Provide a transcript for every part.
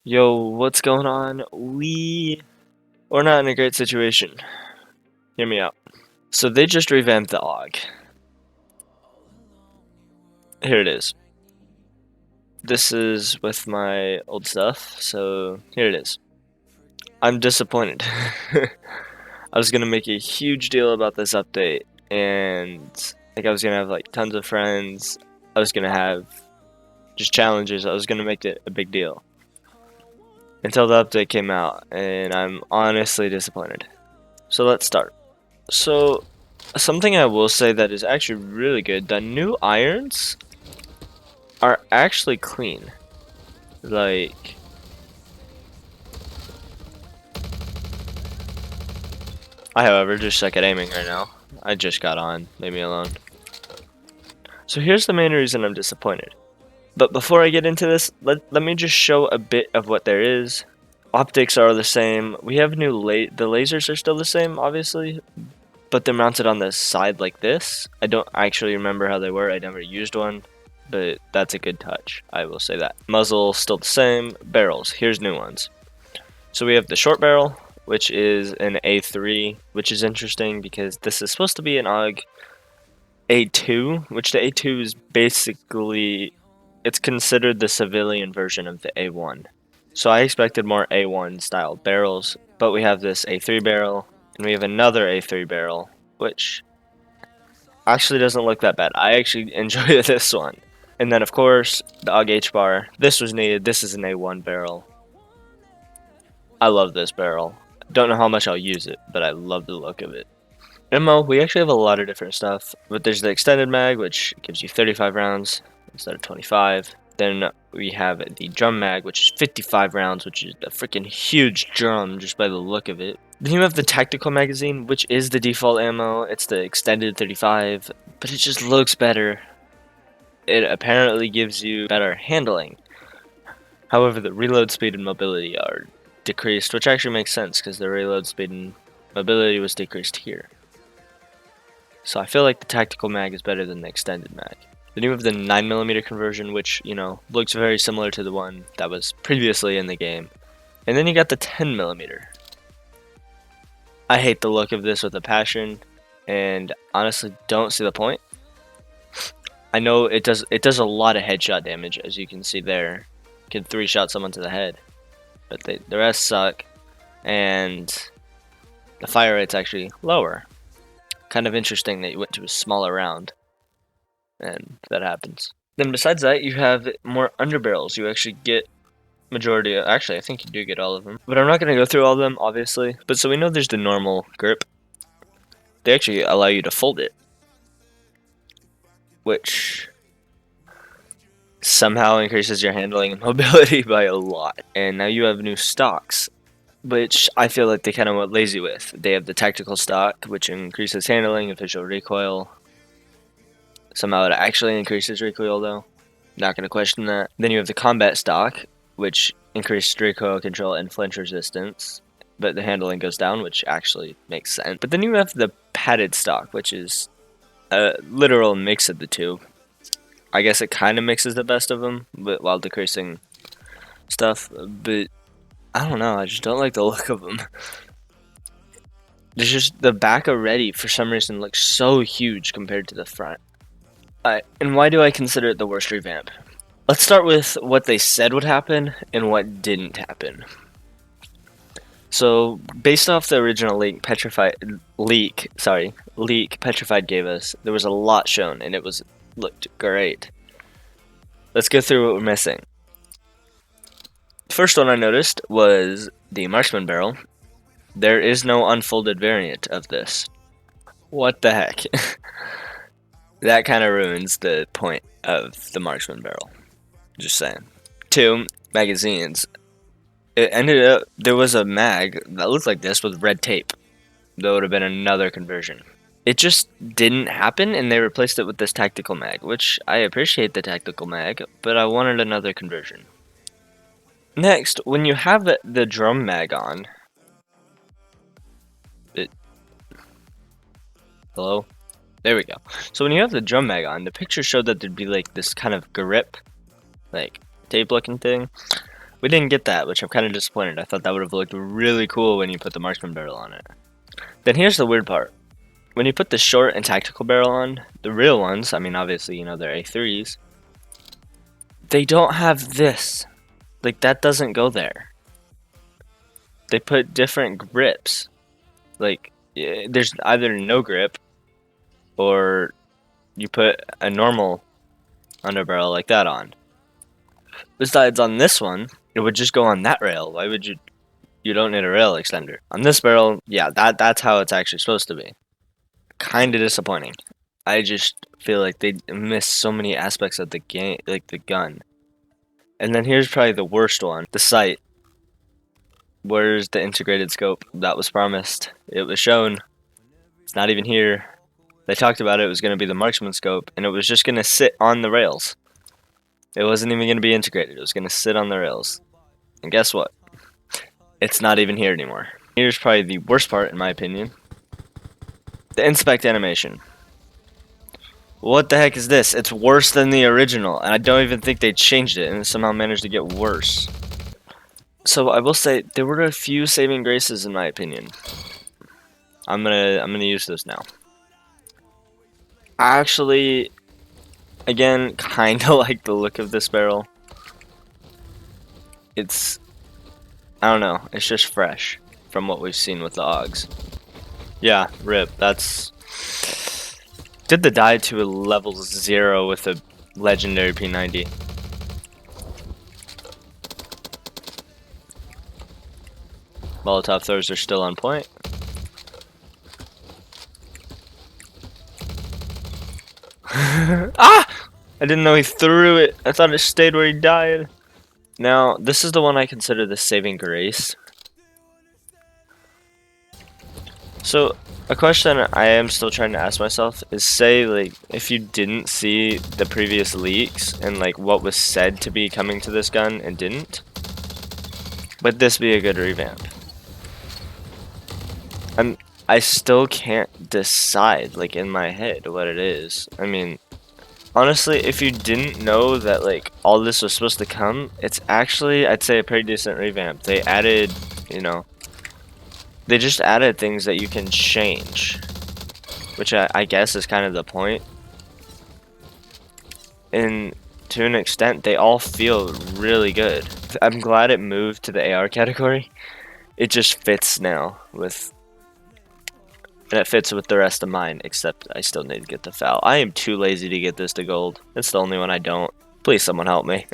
Yo, what's going on? We're not in a great situation. Hear me out. So they just revamped the Aug. Here it is. This is with my old stuff, so here it is. I'm disappointed. I was gonna make a huge deal about this update, and like I was gonna have like tons of friends. I was gonna have just challenges. I was gonna make it a big deal. Until the update came out, and I'm honestly disappointed. So let's start. So, something I will say that is actually really good, the new irons are actually clean. Like, I however just suck at aiming right now. I just got on, leave me alone. So here's the main reason I'm disappointed. But before I get into this, let me just show a bit of what there is. Optics are the same. We have the lasers are still the same, obviously, but they're mounted on the side like this. I don't actually remember how they were. I never used one, but that's a good touch. I will say that. Muzzle still the same. Barrels. Here's new ones. So we have the short barrel, which is an A3, which is interesting because this is supposed to be an Aug A2, which the A2 is basically, it's considered the civilian version of the A1. So I expected more A1 style barrels, but we have this A3 barrel, and we have another A3 barrel, which actually doesn't look that bad. I actually enjoy this one. And then of course, the Aug H bar. This was needed. This is an A1 barrel. I love this barrel. Don't know how much I'll use it, but I love the look of it. Ammo, we actually have a lot of different stuff, but there's the extended mag, which gives you 35 rounds instead of 25. Then we have the drum mag, which is 55 rounds, which is a freaking huge drum just by the look of it. Then you have the tactical magazine, which is the default ammo. It's the extended 35, but it just looks better. It apparently gives you better handling. However, the reload speed and mobility are decreased, which actually makes sense because the reload speed and mobility was decreased here. So I feel like the tactical mag is better than the extended mag. Then you have the 9mm conversion, which, you know, looks very similar to the one that was previously in the game. And then you got the 10mm. I hate the look of this with a passion, and honestly don't see the point. I know it does a lot of headshot damage, as you can see there. You can 3-shot someone to the head. But the rest suck, and the fire rate's actually lower. Kind of interesting that you went to a smaller round, and that happens. Then besides that, you have more underbarrels. You actually get majority of, actually I think you do get all of them, but I'm not going to go through all of them, obviously. But so we know there's the normal grip. They actually allow you to fold it, which somehow increases your handling and mobility by a lot. And now you have new stocks, which I feel like they kind of went lazy with. They have the tactical stock, which increases handling, official recoil. Somehow it actually increases recoil though. Not going to question that. Then you have the combat stock, which increases recoil control and flinch resistance, but the handling goes down, which actually makes sense. But then you have the padded stock, which is a literal mix of the two. I guess it kind of mixes the best of them, but while decreasing stuff. But I don't know, I just don't like the look of them. There's just the back already, for some reason, looks so huge compared to the front. And why do I consider it the worst revamp? Let's start with what they said would happen and what didn't happen. So, based off the original leak Petrified gave us, there was a lot shown and it looked great. Let's go through what we're missing. First one I noticed was the marksman barrel. There is no unfolded variant of this. What the heck? That kind of ruins the point of the marksman barrel. Just saying. 2 magazines. It ended up, there was a mag that looked like this with red tape. That would have been another conversion. It just didn't happen, and they replaced it with this tactical mag, which I appreciate the tactical mag, but I wanted another conversion. Next, when you have the drum mag on, hello? There we go. So when you have the drum mag on, the picture showed that there'd be like this kind of grip, like tape looking thing. We didn't get that, which I'm kind of disappointed. I thought that would have looked really cool when you put the marksman barrel on it. Then here's the weird part. When you put the short and tactical barrel on, the real ones, I mean obviously, you know, they're A3s, they don't have this. Like, that doesn't go there. They put different grips. Like, there's either no grip, or you put a normal underbarrel like that on. Besides, on this one, it would just go on that rail. Why would you? You don't need a rail extender. On this barrel, yeah, that's how it's actually supposed to be. Kind of disappointing. I just feel like they missed so many aspects of the game, like the gun. And then here's probably the worst one, the sight. Where's the integrated scope that was promised? It was shown. It's not even here. They talked about it was going to be the marksman scope, and it was just going to sit on the rails. It wasn't even going to be integrated. It was going to sit on the rails. And guess what? It's not even here anymore. Here's probably the worst part, in my opinion. The inspect animation. What the heck is this? It's worse than the original, and I don't even think they changed it, and it somehow managed to get worse. So I will say there were a few saving graces, in my opinion. I'm gonna use this now. I actually, again, kind of like the look of this barrel. It's, I don't know, it's just fresh from what we've seen with the Augs. Yeah, rip. That's. Did the die to a level 0 with a legendary P90. Molotov throws are still on point. Ah! I didn't know he threw it. I thought it stayed where he died. Now, this is the one I consider the saving grace. So, a question I am still trying to ask myself is, say, like, if you didn't see the previous leaks and, like, what was said to be coming to this gun and didn't, would this be a good revamp? I still can't decide, like, in my head what it is. I mean, honestly, if you didn't know that, like, all this was supposed to come, it's actually, I'd say, a pretty decent revamp. They added, you know, they just added things that you can change, which I guess is kind of the point. And to an extent, they all feel really good. I'm glad it moved to the AR category. It just fits now with, and it fits with the rest of mine, except I still need to get the FAL. I am too lazy to get this to gold. It's the only one I don't. Please, someone help me.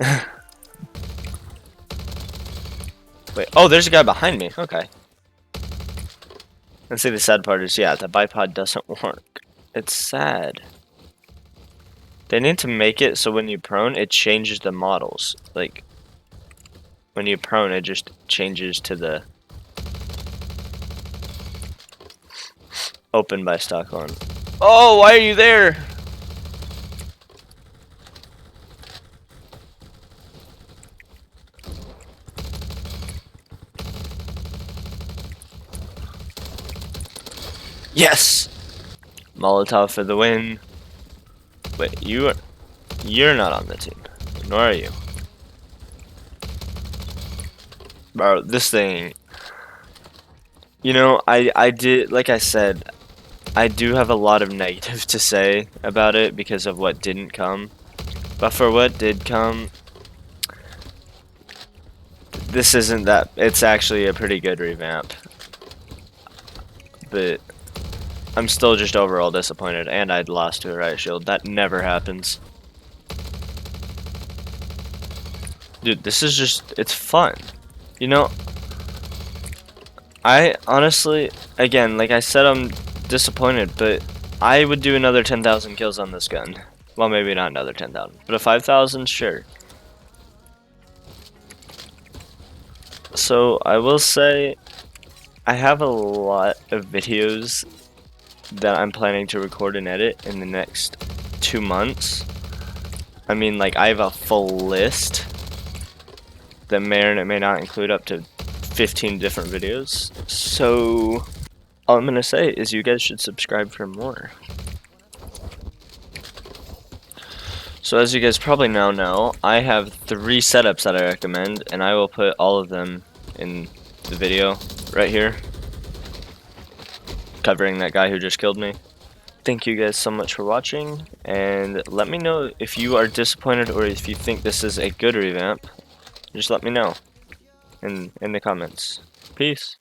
Wait, oh, there's a guy behind me. Okay. And see, the sad part is, yeah, the bipod doesn't work. It's sad. They need to make it so when you prone, it changes the models. Like, when you prone, it just changes to the open by stock one. Oh, why are you there? Yes! Molotov for the win. Wait, you're not on the team. Nor are you. Bro, this thing. You know, I did, like I said, I do have a lot of negative to say about it because of what didn't come. But for what did come, this isn't that, it's actually a pretty good revamp. But I'm still just overall disappointed, and I'd lost to a riot shield. That never happens. Dude, this is just, it's fun. You know, I honestly, again, like I said, I'm disappointed, but I would do another 10,000 kills on this gun. Well, maybe not another 10,000, but a 5,000, sure. So, I will say, I have a lot of videos that I'm planning to record and edit in the next 2 months. I mean, like, I have a full list that may or may not include up to 15 different videos. So, all I'm gonna say is you guys should subscribe for more. So as you guys probably now know, I have 3 setups that I recommend, and I will put all of them in the video right here, covering that guy who just killed me. Thank you guys so much for watching, and let me know if you are disappointed or if you think this is a good revamp. Just let me know in the comments. Peace.